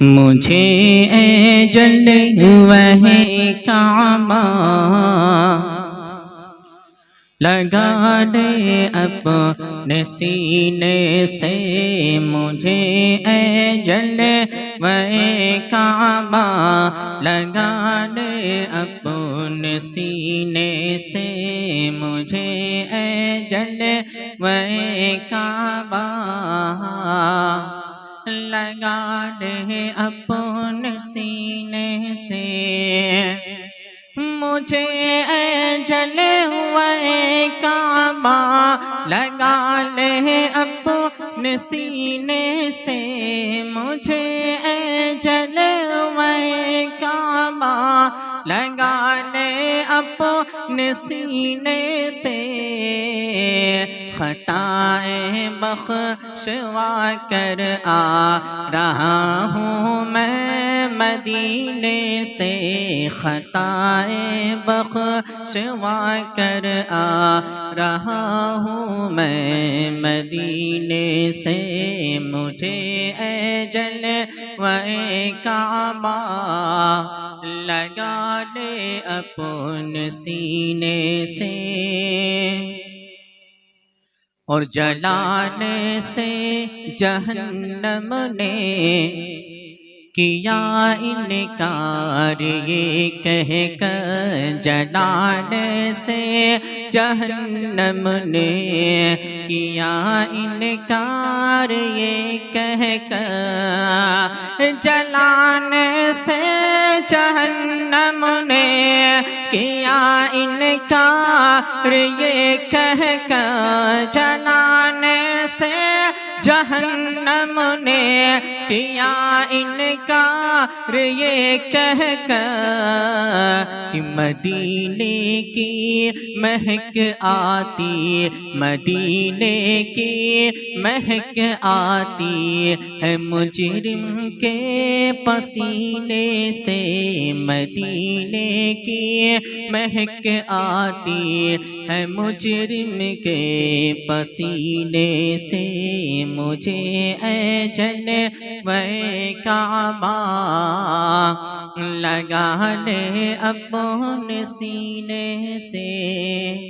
مجھے اے جلوہ کعبہ لگا دے اپنے سینے سے، مجھے اے جلوہ کعبہ لگا دے اپنے سینے سے، مجھے اے جلوہ کعبہ لگا دے اپنے سینے سے، مجھے اے جلوہ کعبہ لگا لے اپنے سینے سے، مجھے اے جلوہ کعبہ لگا لے اپنے سینے سے، خطائیں بخشوا کر آ رہا ہوں میں مدینے سے، خطائیں بخشوا کر آ رہا ہوں میں مدینے سے، مجھے اے جلوہ کعبہ لگا دے اپنے سینے سے، اور جلانے سے جہنم نے کیا انکار یہ کہہ کر، جلانے سے جہنم نے کیا انکار یہ کہہ کر، جلانے سے جہنم نے کیا انکار یہ کہہ کر، جلانے سے جہنم نے کیا انکار یہ کہہ کر، کہ مدینے کی مہک آتی، مدینے کی مہک آتی ہے مجرم کے پسینے سے، مدینے کی مہک آتی ہے مجرم کے پسینے سے، مجھے اے جلوہ کعبہ لگا لے اپنے سینے سے۔